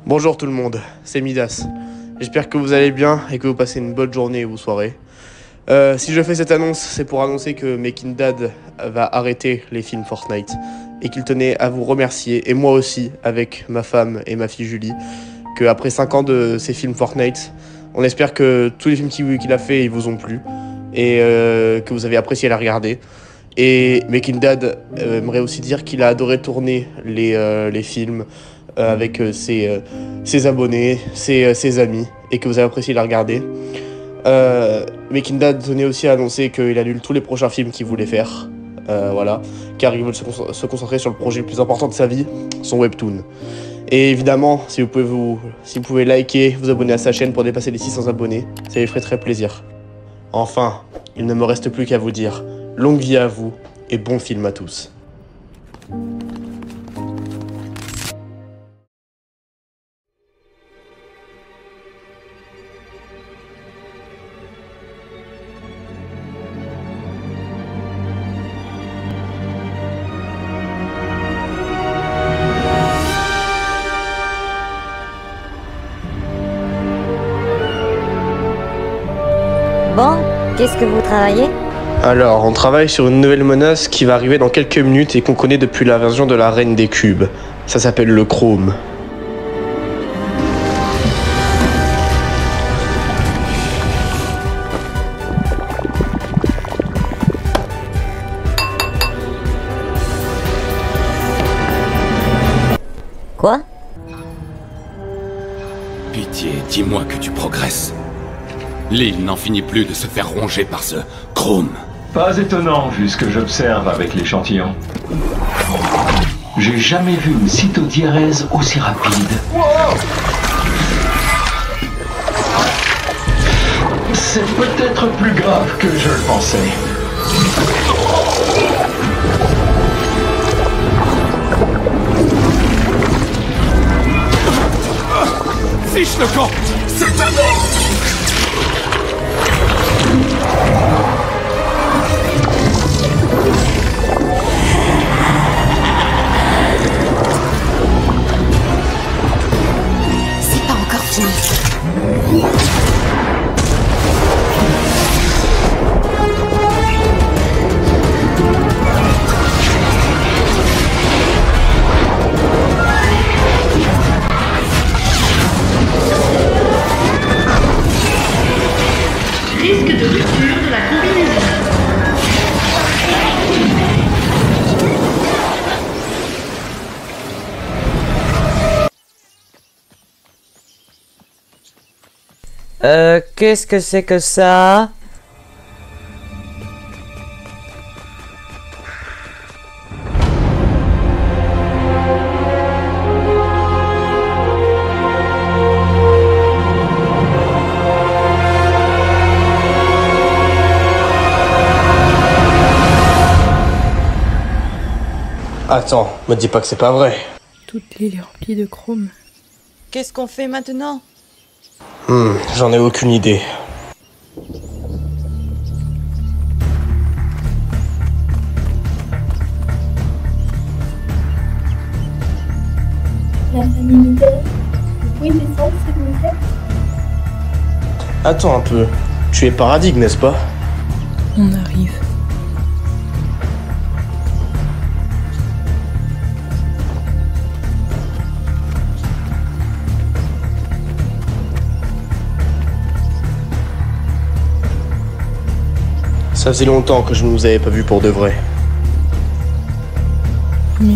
Bonjour tout le monde, c'est Midas. J'espère que vous allez bien et que vous passez une bonne journée ou soirée. Si je fais cette annonce, c'est pour annoncer que Making Dad va arrêter les films Fortnite et qu'il tenait à vous remercier, et moi aussi, avec ma femme et ma fille Julie, qu'après 5 ans de ces films Fortnite, on espère que tous les films qu'il a fait ils vous ont plu et que vous avez apprécié à les regarder. Et Making Dad aimerait aussi dire qu'il a adoré tourner les films avec ses abonnés, ses amis, et que vous avez apprécié la regarder. Making Dad tenait aussi à annoncer qu'il annule tous les prochains films qu'il voulait faire, voilà, car il veut se concentrer sur le projet le plus important de sa vie, son webtoon. Et évidemment, si vous pouvez liker, vous abonner à sa chaîne pour dépasser les 600 abonnés, ça lui ferait très plaisir. Enfin, il ne me reste plus qu'à vous dire longue vie à vous et bon film à tous. Bon, qu'est-ce que vous travaillez? Alors, on travaille sur une nouvelle menace qui va arriver dans quelques minutes et qu'on connaît depuis la version de la Reine des Cubes. Ça s'appelle le Chrome. Quoi? Pitié, dis-moi que tu progresses. L'île n'en finit plus de se faire ronger par ce chrome. Pas étonnant vu ce que j'observe avec l'échantillon. J'ai jamais vu une cytodiérèse aussi rapide. C'est peut-être plus grave que je le pensais. Fiche le camp. C'est un mort. C'est pas encore fini. Risque de rupture de la combinaison. Qu'est-ce que c'est que ça? Attends, me dis pas que c'est pas vrai. Toute l'île est remplie de chrome. Qu'est-ce qu'on fait maintenant? J'en ai aucune idée. La famille Middle, vous pouvez descendre s'il vous plaît? Attends un peu, tu es Paradigme, n'est-ce pas? On arrive. Ça faisait longtemps que je ne vous avais pas vu pour de vrai. Mais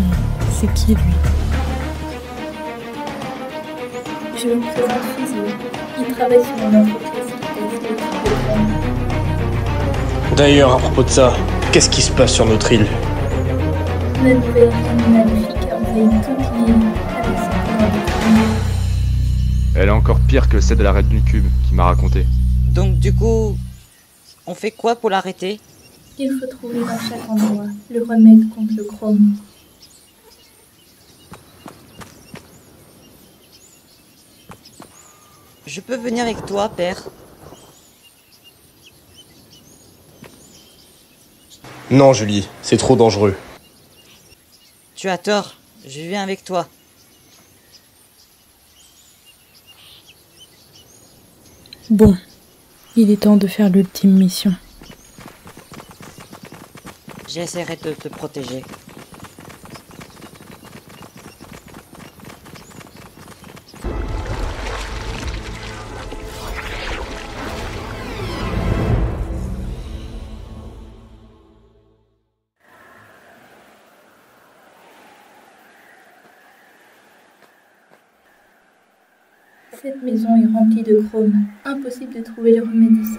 c'est qui lui? Je me présente Fizzy. Il travaille sur une entreprise qui teste l'équipe de Chrome. D'ailleurs, à propos de ça, qu'est-ce qui se passe sur notre île? Notre nouvelle reine maléfique a envahi toute l'île avec son pouvoir de Chrome. Elle est encore pire que celle de la Reine du Cube qui m'a raconté. Donc du coup, on fait quoi pour l'arrêter? Il faut trouver dans chaque endroit le remède contre le Chrome. Je peux venir avec toi, père? Non, Julie, c'est trop dangereux. Tu as tort, je viens avec toi. Bon, il est temps de faire l'ultime mission. J'essaierai de te protéger. Cette maison est remplie de chrome. Impossible de trouver le remède ici.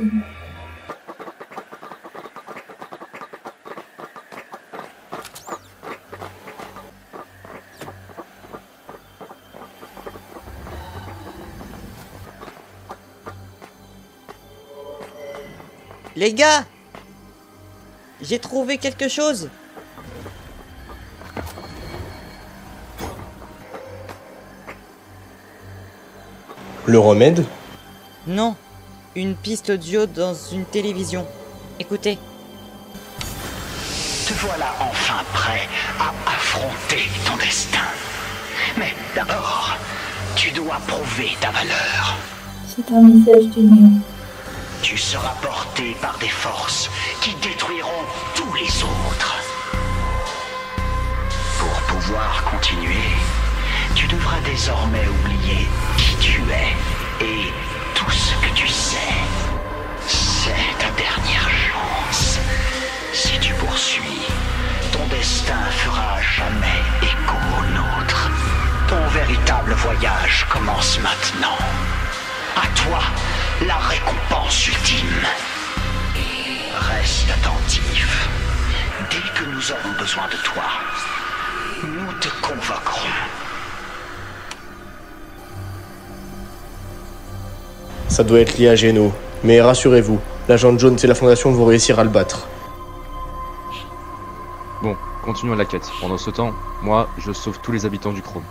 Les gars! J'ai trouvé quelque chose! Le remède? Non, une piste audio dans une télévision. Écoutez. Te voilà enfin prêt à affronter ton destin. Mais d'abord, tu dois prouver ta valeur. C'est un message du néant. Tu seras porté par des forces qui détruiront tous les autres. Pour pouvoir continuer, tu devras désormais oublier qui tu es et tout ce que tu sais. C'est ta dernière chance. Si tu poursuis, ton destin fera jamais écho au nôtre. Ton véritable voyage commence maintenant. À toi, la récompense ultime. Reste attentif. Dès que nous aurons besoin de toi, nous te convoquerons. Ça doit être lié à Geno. Mais rassurez-vous, l'agent Jones et la Fondation vont réussir à le battre. Bon, continuons la quête. Pendant ce temps, moi, je sauve tous les habitants du Chrome.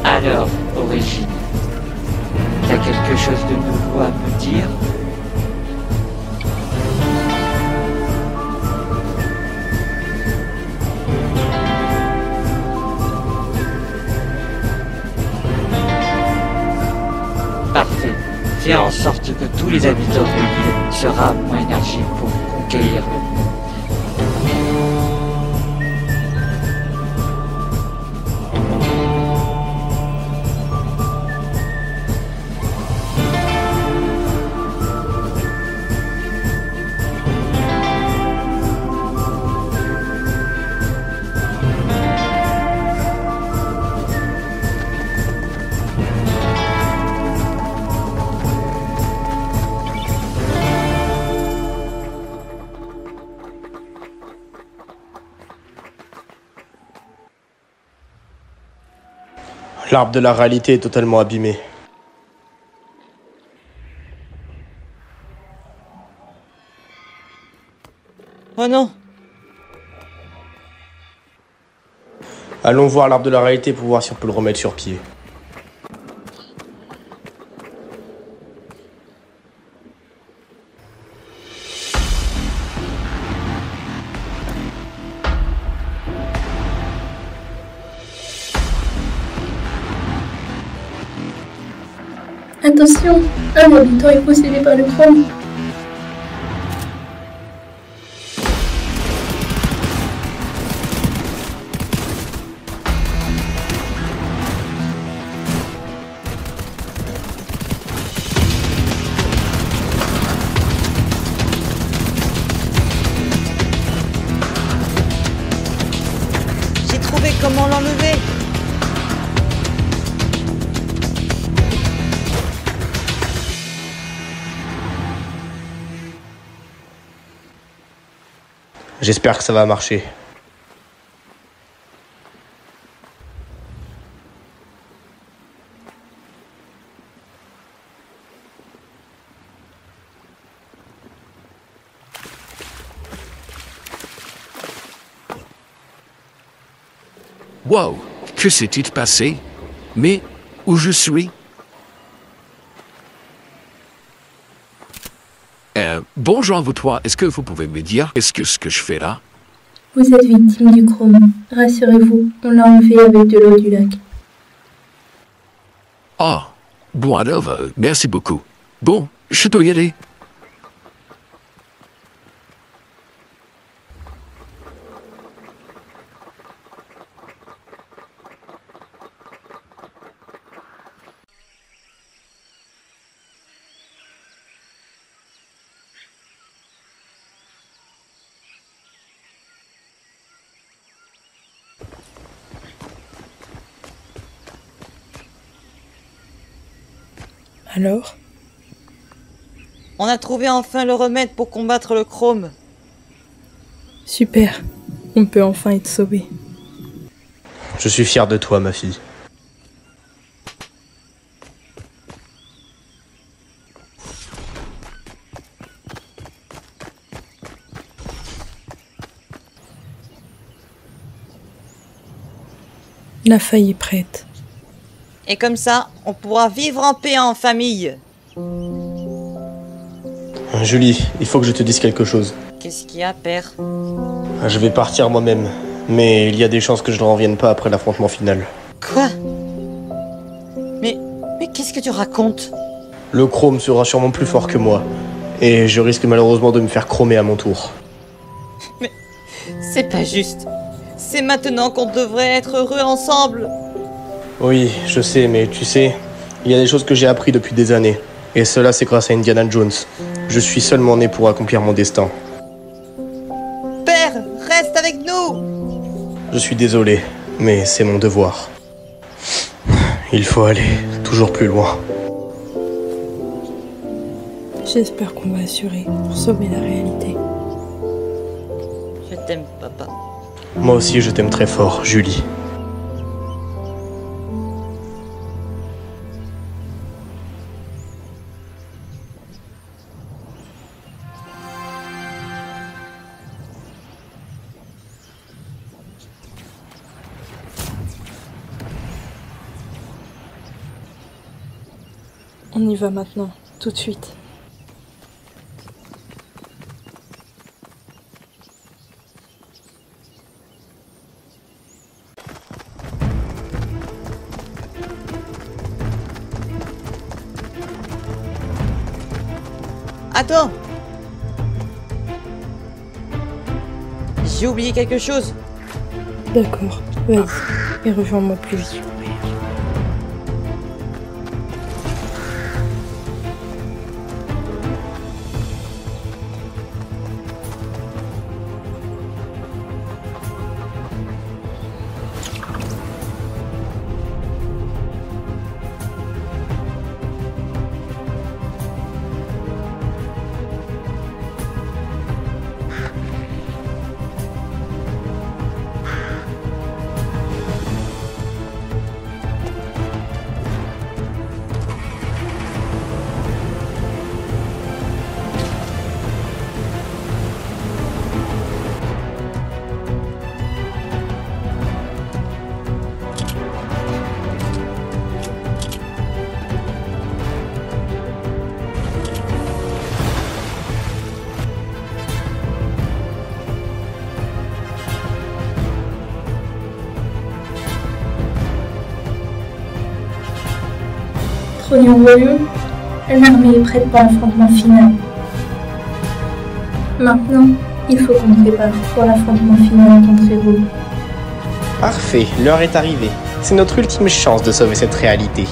Alors, Origine, t'as quelque chose de nouveau à me dire? Parfait. Fais en sorte que tous les habitants de l'île se rament en énergie pour conquérir le monde. L'arbre de la réalité est totalement abîmé. Oh non! Allons voir l'arbre de la réalité pour voir si on peut le remettre sur pied. Attention, un habitant est possédé par le chrome. J'espère que ça va marcher. Wow, que s'est-il passé? Mais où je suis? Bonjour à vous trois, est-ce que vous pouvez me dire ce que je fais là? Vous êtes victime du chrome. Rassurez-vous, on l'a enlevé avec de l'eau du lac. Ah, bon alors, merci beaucoup. Bon, je dois y aller. Alors? On a trouvé enfin le remède pour combattre le chrome. Super. On peut enfin être sauvé. Je suis fier de toi, ma fille. La faille est prête. Et comme ça, on pourra vivre en paix en famille. Julie, il faut que je te dise quelque chose. Qu'est-ce qu'il y a, père? Je vais partir moi-même, mais il y a des chances que je ne revienne pas après l'affrontement final. Quoi? Mais qu'est-ce que tu racontes? Le chrome sera sûrement plus fort que moi, et je risque malheureusement de me faire chromer à mon tour. Mais c'est pas juste. C'est maintenant qu'on devrait être heureux ensemble. Oui, je sais, mais tu sais, il y a des choses que j'ai appris depuis des années. Et cela, c'est grâce à Indiana Jones. Je suis seulement né pour accomplir mon destin. Père, reste avec nous! Je suis désolé, mais c'est mon devoir. Il faut aller toujours plus loin. J'espère qu'on va assurer pour sauver la réalité. Je t'aime, papa. Moi aussi, je t'aime très fort, Julie. On y va maintenant, tout de suite. Attends! J'ai oublié quelque chose. D'accord, vas-y, et rejoins-moi plus vite. Trognon Royaume, l'armée est prête pour l'affrontement final. Maintenant, il faut qu'on prépare pour l'affrontement final contre Héros. Parfait, l'heure est arrivée. C'est notre ultime chance de sauver cette réalité.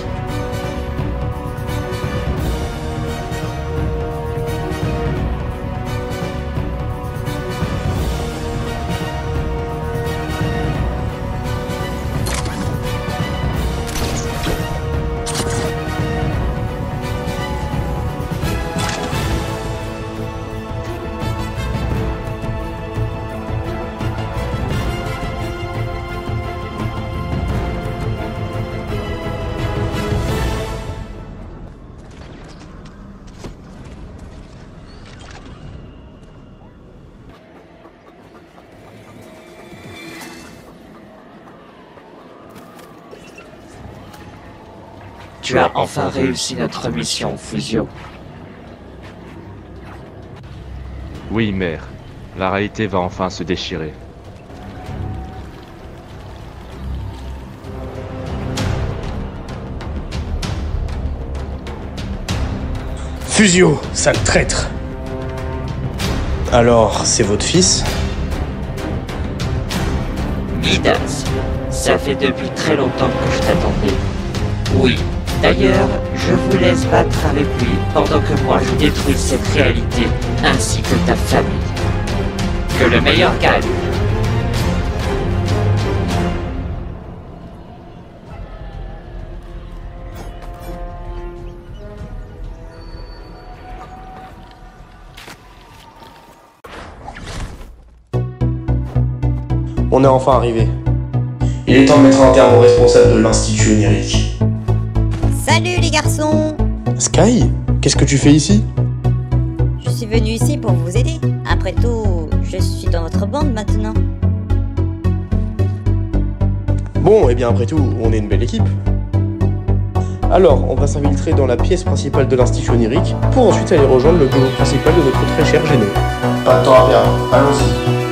Tu as enfin réussi notre mission, Fusio. Oui, mère. La réalité va enfin se déchirer. Fusio, sale traître. Alors, c'est votre fils? Midas, ça fait depuis très longtemps que je t'attendais. Oui, d'ailleurs, je vous laisse battre avec lui pendant que moi je détruis cette réalité ainsi que ta famille. Que le meilleur gagne. On est enfin arrivé. Il est temps de mettre un terme au responsable de l'Institut onirique. Salut les garçons! Sky, qu'est-ce que tu fais ici? Je suis venu ici pour vous aider. Après tout, je suis dans votre bande maintenant. Bon, et bien après tout, on est une belle équipe. Alors, on va s'infiltrer dans la pièce principale de l'Institut onirique pour ensuite aller rejoindre le bureau principal de notre très cher Géno. Pas de temps à perdre, allons-y.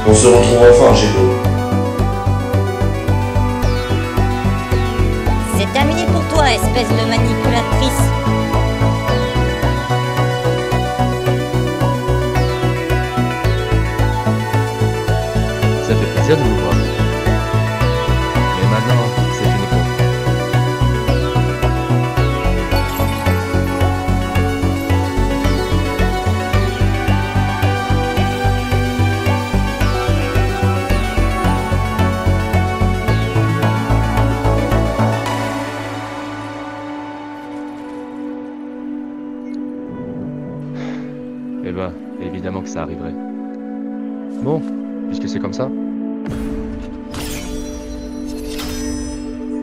On se retrouve enfin, Géno. C'est terminé pour toi, espèce de manipulatrice. Ça fait plaisir de vous voir. Mais maintenant, c'est fini pour vous. Eh ben, évidemment que ça arriverait. Bon, puisque c'est comme ça.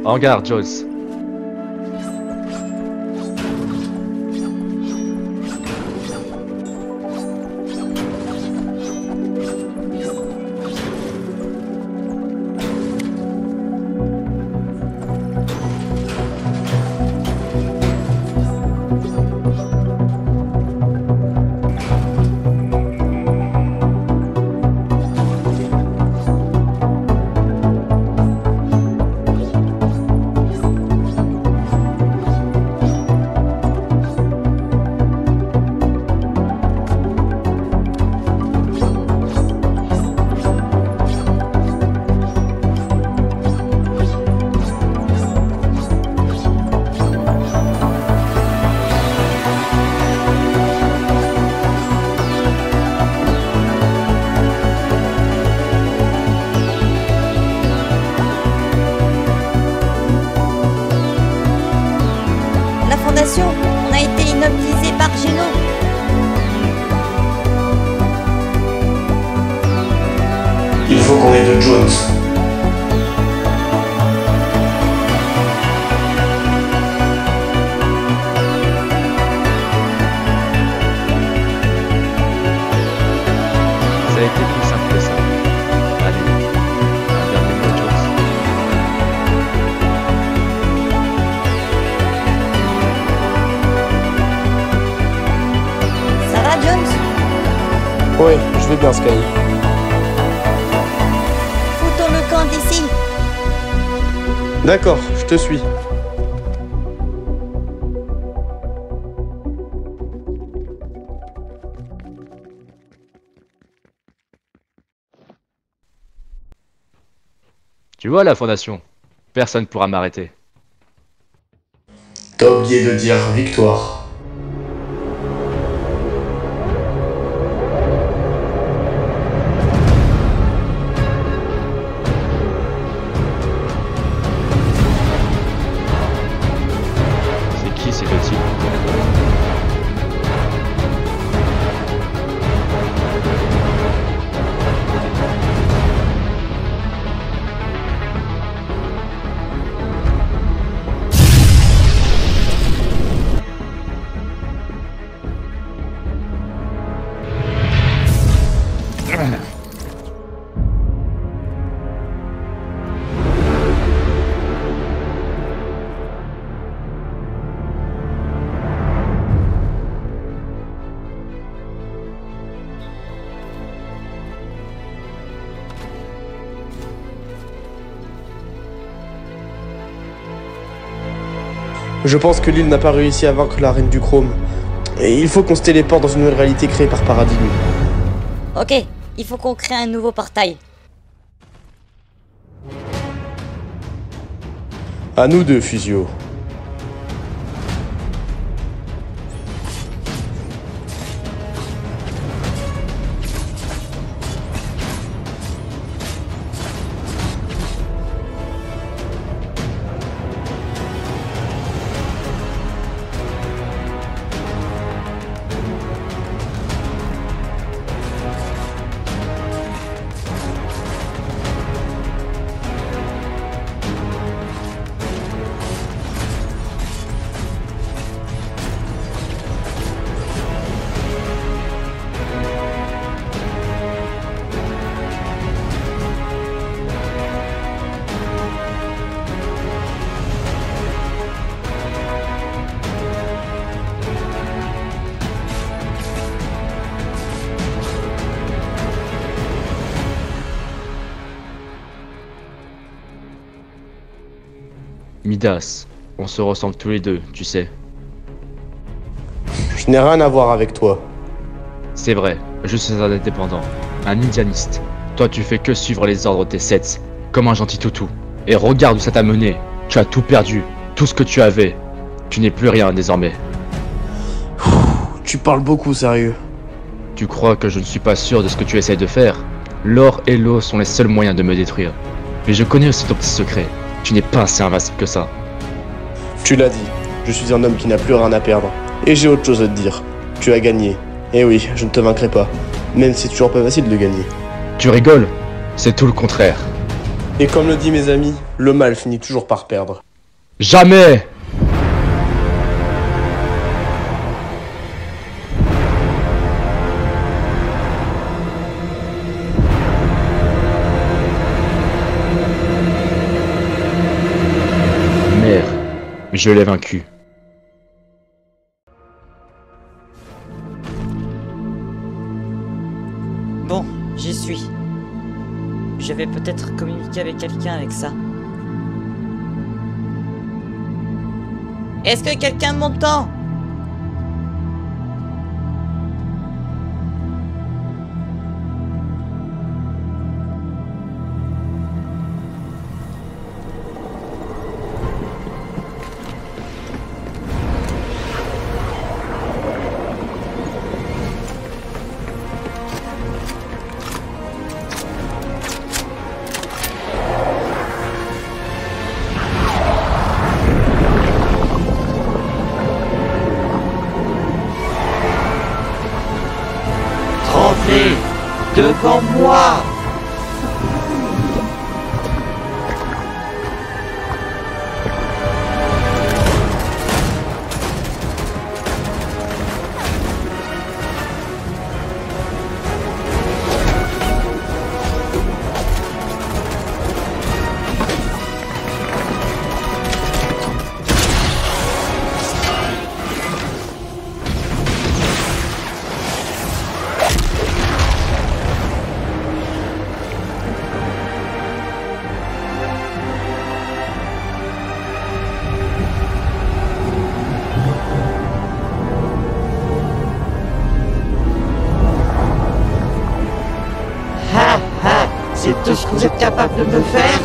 En garde, Joyce. On a été inoptisé par Géno. Il faut qu'on aide Jones. Ça a été plus simple que ça. Allez, un dernier mot, Jones. Ça va, Jones? Oui, je vais bien, Sky. Foutons le camp d'ici. D'accord, je te suis. Tu vois la fondation? Personne ne pourra m'arrêter. T'as oublié de dire victoire. C'est qui ces deux types? Je pense que l'île n'a pas réussi à vaincre la reine du chrome. Et il faut qu'on se téléporte dans une nouvelle réalité créée par Paradigme. Ok, il faut qu'on crée un nouveau portail. À nous deux, Fusio. Midas, on se ressemble tous les deux, tu sais. Je n'ai rien à voir avec toi. C'est vrai, je suis un indépendant, un indianiste. Toi tu fais que suivre les ordres de tes sets, comme un gentil toutou. Et regarde où ça t'a mené. Tu as tout perdu, tout ce que tu avais. Tu n'es plus rien désormais. Tu parles beaucoup, sérieux. Tu crois que je ne suis pas sûr de ce que tu essayes de faire? L'or et l'eau sont les seuls moyens de me détruire. Mais je connais aussi ton petit secret. Tu n'es pas si invincible que ça. Tu l'as dit, je suis un homme qui n'a plus rien à perdre. Et j'ai autre chose à te dire. Tu as gagné. Et oui, je ne te vaincrai pas. Même si c'est toujours pas facile de gagner. Tu rigoles? C'est tout le contraire. Et comme le dit mes amis, le mal finit toujours par perdre. Jamais! Merde, je l'ai vaincu. Bon, j'y suis. Je vais peut-être communiquer avec quelqu'un avec ça. Est-ce que quelqu'un m'entend? Devant moi! C'est tout ce que vous êtes capable de me faire?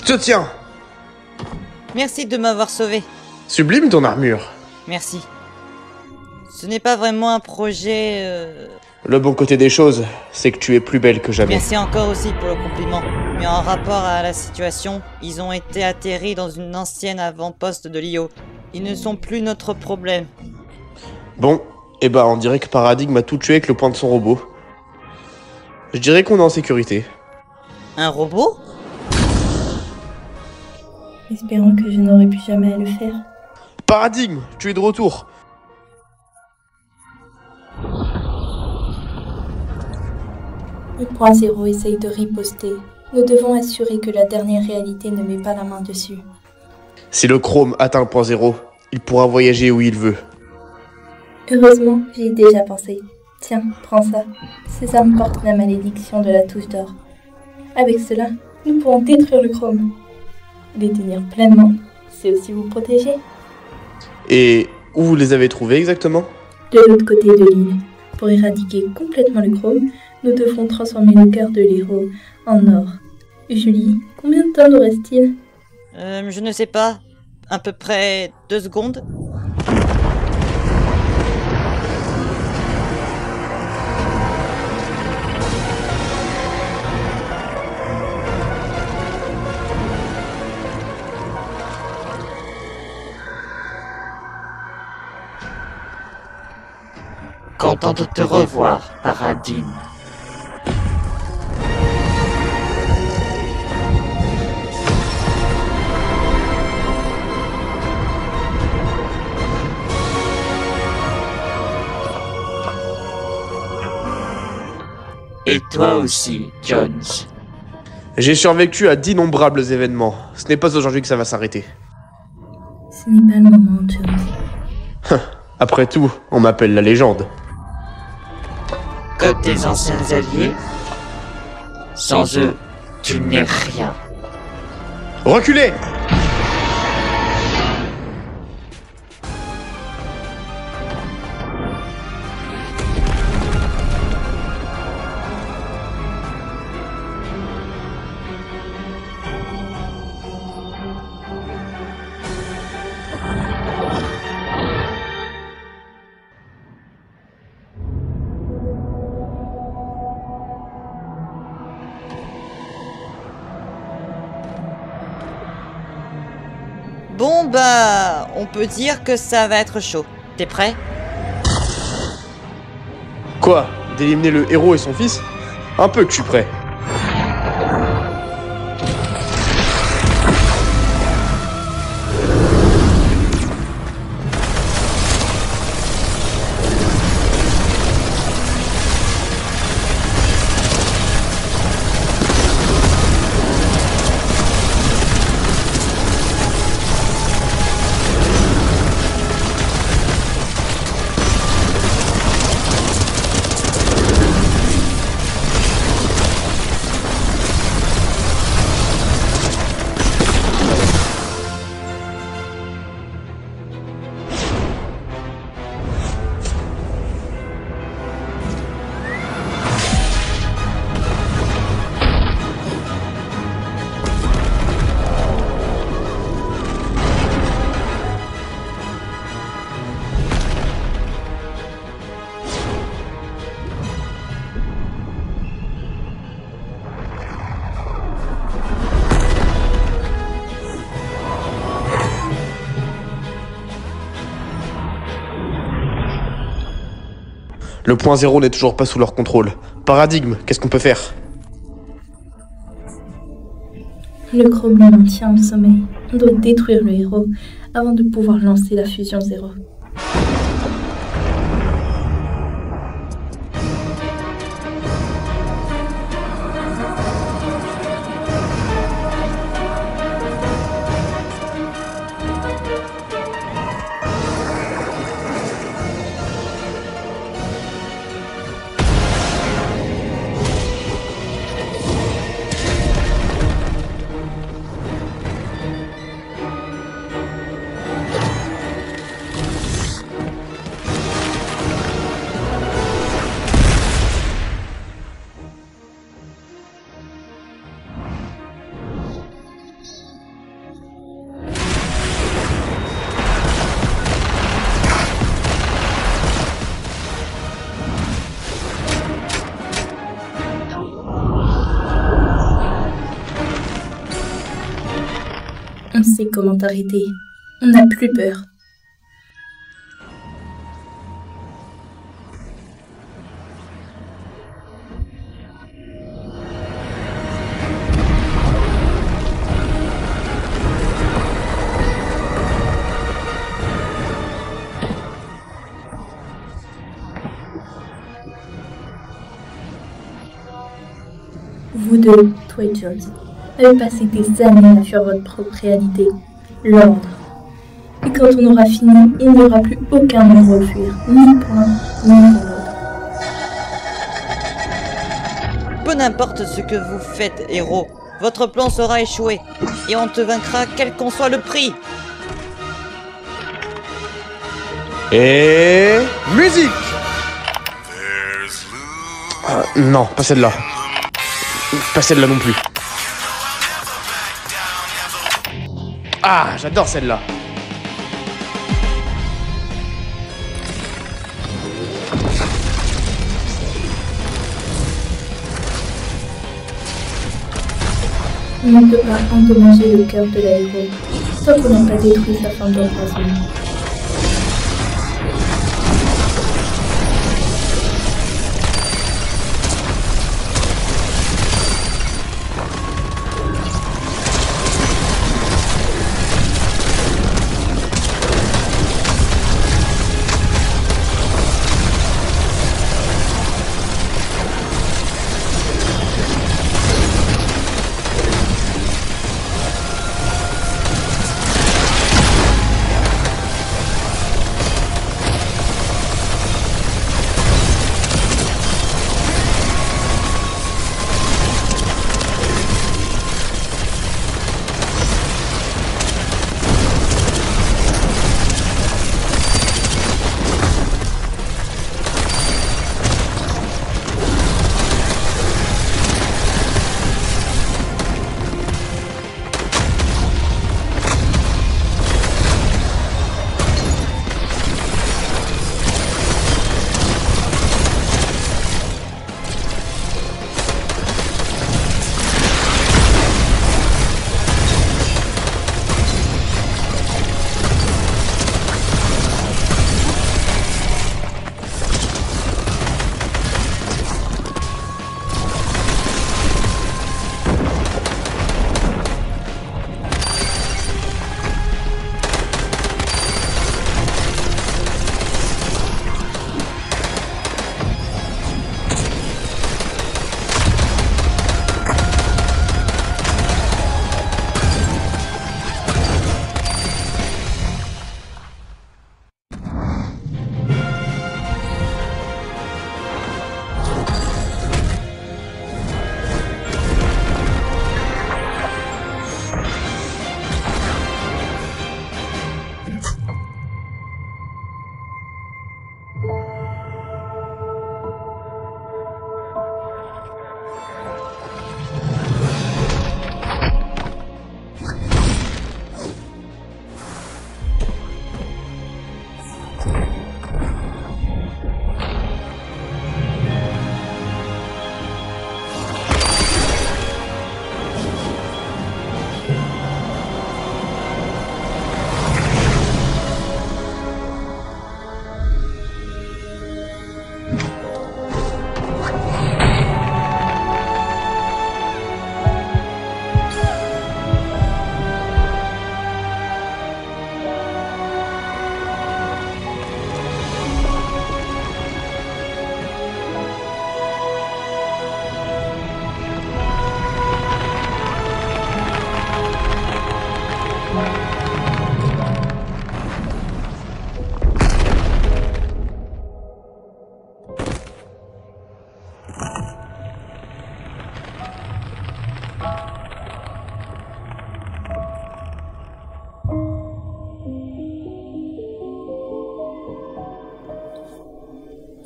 te tiens. Merci de m'avoir sauvé. Sublime ton armure. Merci. Ce n'est pas vraiment un projet... Le bon côté des choses, c'est que tu es plus belle que jamais. Merci encore aussi pour le compliment. Mais en rapport à la situation, ils ont été atterris dans une ancienne avant-poste de l'IO. Ils ne sont plus notre problème. Bon, eh ben on dirait que Paradigme a tout tué avec le point de son robot. Je dirais qu'on est en sécurité. Un robot? Espérons que je n'aurai plus jamais à le faire. Paradigme, tu es de retour. Le point zéro essaye de riposter. Nous devons assurer que la dernière réalité ne met pas la main dessus. Si le Chrome atteint le point zéro, il pourra voyager où il veut. Heureusement, j'y ai déjà pensé. Tiens, prends ça. Ces armes portent la malédiction de la touche d'or. Avec cela, nous pourrons détruire le Chrome. Les tenir pleinement, c'est aussi vous protéger. Et où vous les avez trouvés exactement? De l'autre côté de l'île. Pour éradiquer complètement le Chrome, nous devrons transformer le cœur de l'héros en or. Julie, combien de temps nous reste-t-il? Je ne sais pas. À peu près 2 secondes. Content de te revoir, Paradigme. Et toi aussi, Jones. J'ai survécu à d'innombrables événements. Ce n'est pas aujourd'hui que ça va s'arrêter. Ce n'est pas le moment, Jones. Après tout, on m'appelle la légende. Comme tes anciens alliés, sans eux, tu n'es rien. Reculez! Bon bah, on peut dire que ça va être chaud. T'es prêt? Quoi? D'éliminer le héros et son fils? Un peu que je suis prêt. Le point zéro n'est toujours pas sous leur contrôle. Paradigme, qu'est-ce qu'on peut faire? Le Chrome le maintient au sommeil. On doit détruire le héros avant de pouvoir lancer la fusion zéro. On sait comment t'arrêter. On n'a plus peur. Vous deux, toi et Jones, avez passé des années à fuir votre propre réalité, l'ordre. Et quand on aura fini, il n'y aura plus aucun endroit où fuir, ni pour l'un, ni pour l'autre. Peu n'importe ce que vous faites, héros, votre plan sera échoué, et on te vaincra quel qu'en soit le prix. Et... musique. Non, pas celle-là. Pas celle-là non plus. Ah, j'adore celle-là. On ne peut pas endommager le cœur de l'aéro, tant qu'on n'a pas détruit sa forme d'embrasement.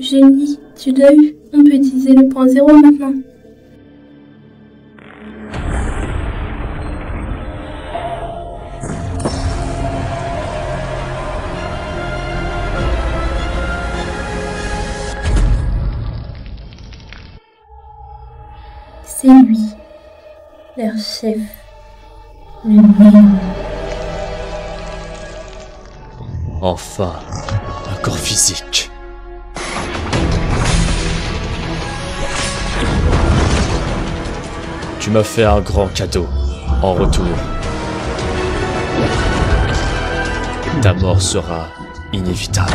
Génie, tu l'as eu. On peut utiliser le point zéro maintenant. C'est lui, leur chef, le meilleur. Enfin, un corps physique. Tu m'as fait un grand cadeau. En retour, ta mort sera inévitable.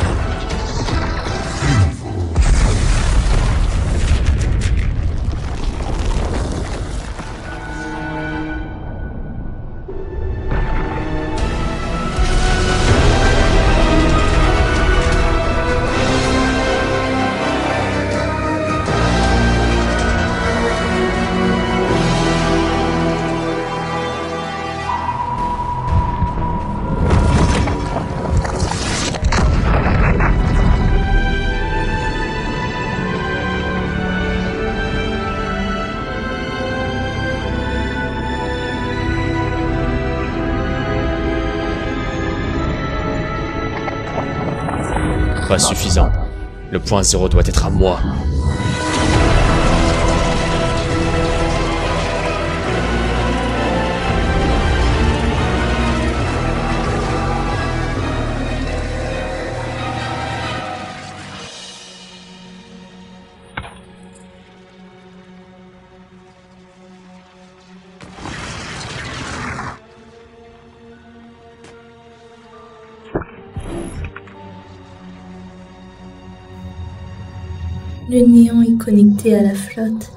Pas suffisant. Le point zéro doit être à moi. Le néant est connecté à la flotte.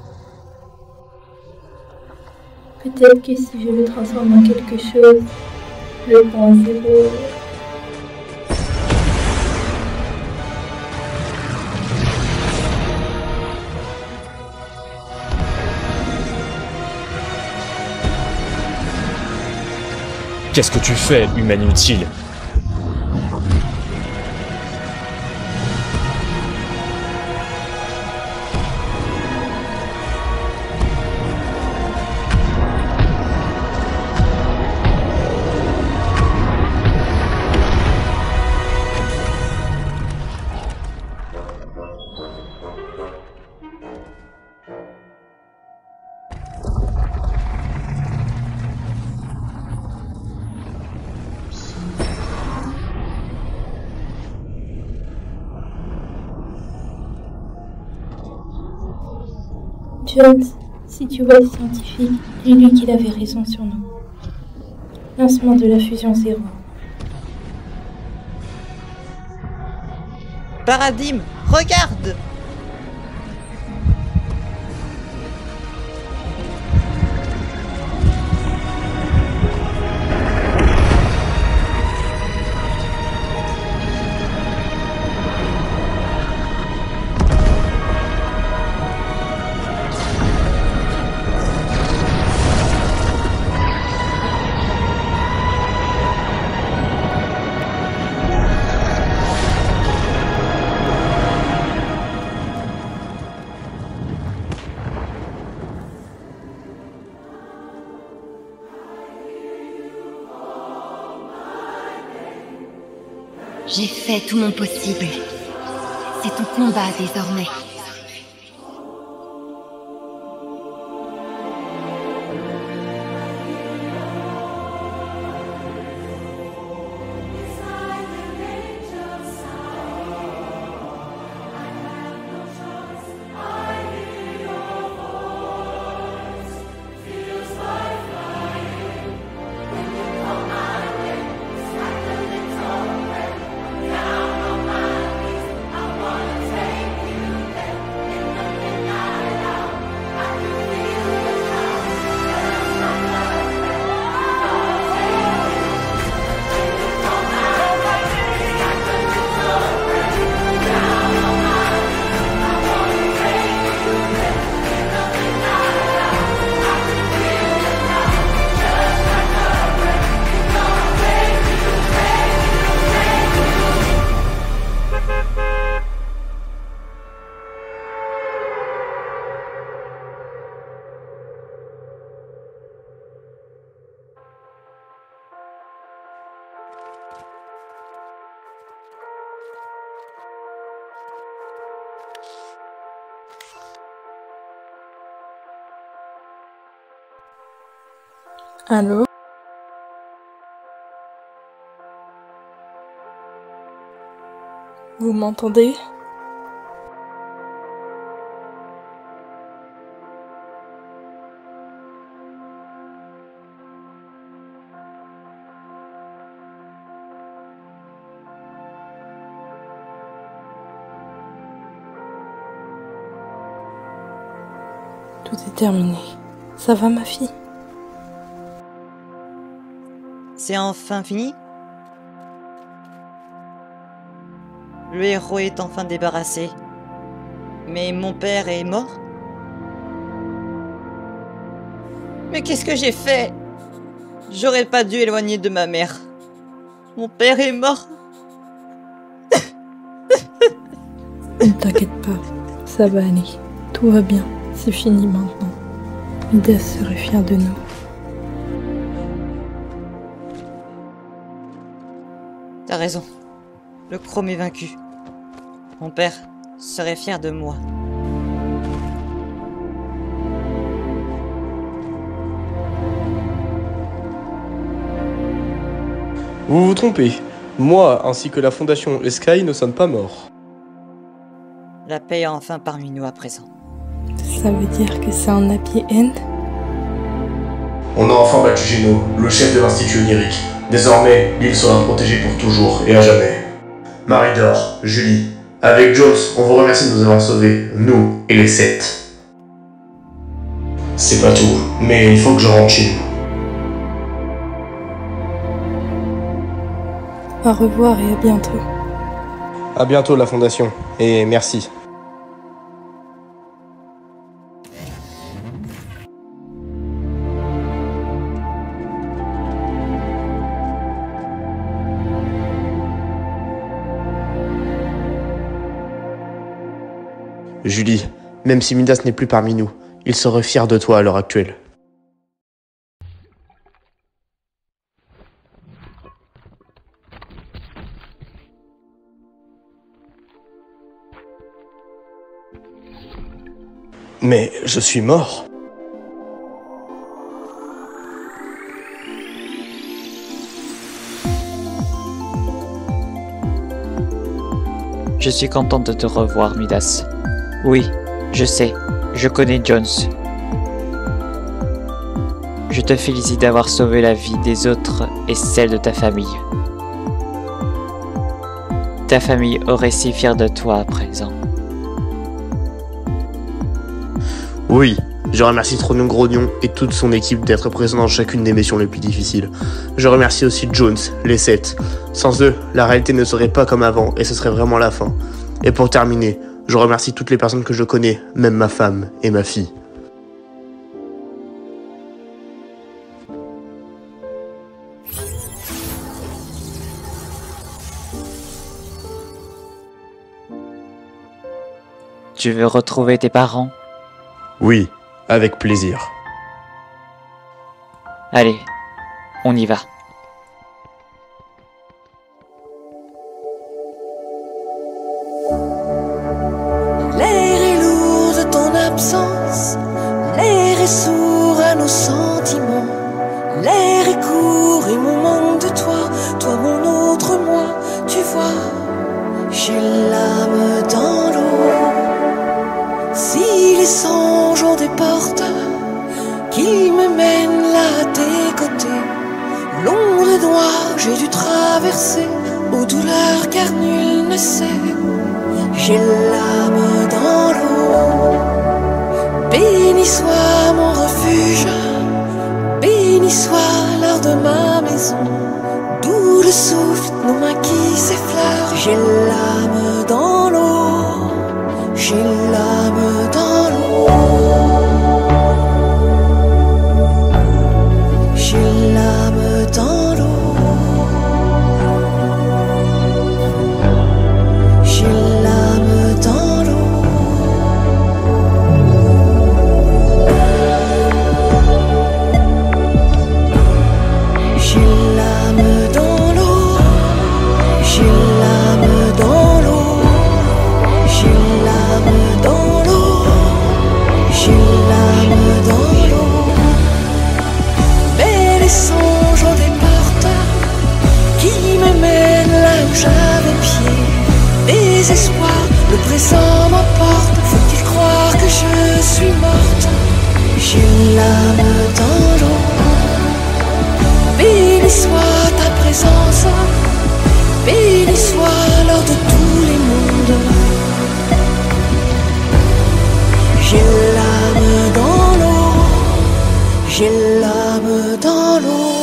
Peut-être que si je le transforme en quelque chose, le point zéro... Qu'est-ce que tu fais, humain inutile? Jones, si tu vois le scientifique, dis-lui qu'il avait raison sur nous. Lancement de la fusion zéro. Paradigme, regarde! J'ai fait tout mon possible. C'est ton combat désormais. Allô? Vous m'entendez? Tout est terminé. Ça va, ma fille? C'est enfin fini? Le héros est enfin débarrassé. Mais mon père est mort? Mais qu'est-ce que j'ai fait? J'aurais pas dû éloigner de ma mère. Mon père est mort. Ne t'inquiète pas, ça va aller. Tout va bien, c'est fini maintenant. Midas serait fier de nous. T'as raison. Le Chrome est vaincu. Mon père serait fier de moi. Vous vous trompez. Moi, ainsi que la Fondation Eskai, ne sommes pas morts. La paix est enfin parmi nous à présent. Ça veut dire que c'est un happy end? On a enfin battu Geno, le chef de l'Institut onirique. Désormais, l'île sera protégée pour toujours et à jamais. Marie-Dor, Julie, avec Jones, on vous remercie de nous avoir sauvés, nous et les 7. C'est pas tout, mais il faut que je rentre chez nous. Au revoir et à bientôt. À bientôt la Fondation, et merci. Julie, même si Midas n'est plus parmi nous, il serait fier de toi à l'heure actuelle. Mais je suis mort. Je suis contente de te revoir, Midas. Oui, je sais, je connais Jones. Je te félicite d'avoir sauvé la vie des autres et celle de ta famille. Ta famille aurait si fière de toi à présent. Oui, je remercie Trognon Grognon et toute son équipe d'être présents dans chacune des missions les plus difficiles. Je remercie aussi Jones, les 7. Sans eux, la réalité ne serait pas comme avant et ce serait vraiment la fin. Et pour terminer, je remercie toutes les personnes que je connais, même ma femme et ma fille. Tu veux retrouver tes parents? Oui, avec plaisir. Allez, on y va. L'air est lourd de ton absence, l'air est sourd à nos sentiments. L'air est court et mon manque de toi, toi mon autre moi, tu vois. J'ai l'âme dans l'eau. Si les songes ont des portes qui me mènent là à tes côtés, l'ombre et noire j'ai dû traverser aux douleurs car nul ne sait. J'ai l'âme dans l'eau. Béni soit mon refuge, béni soit l'heure de ma maison, d'où le souffle nos mains qui s'effleurent. J'ai l'âme dans l'eau, j'ai l'âme dans l'eau. J'ai l'âme dans l'eau. J'ai l'âme dans l'eau. J'ai l'âme dans l'eau. J'ai l'âme dans l'eau. désespoir, le présent m'emporte. Faut-il croire que je suis morte? J'ai l'âme dans l'eau. Béni soit ta présence, béni soit l'or de tous les mondes. J'ai l'âme dans l'eau, j'ai l'âme dans l'eau.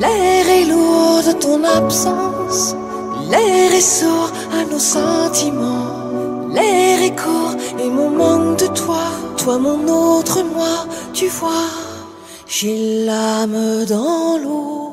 L'air est lourd de ton absence, l'air est sourd à nos sentiments. L'air est court et mon manque de toi, toi mon autre moi, tu vois. J'ai l'âme dans l'eau.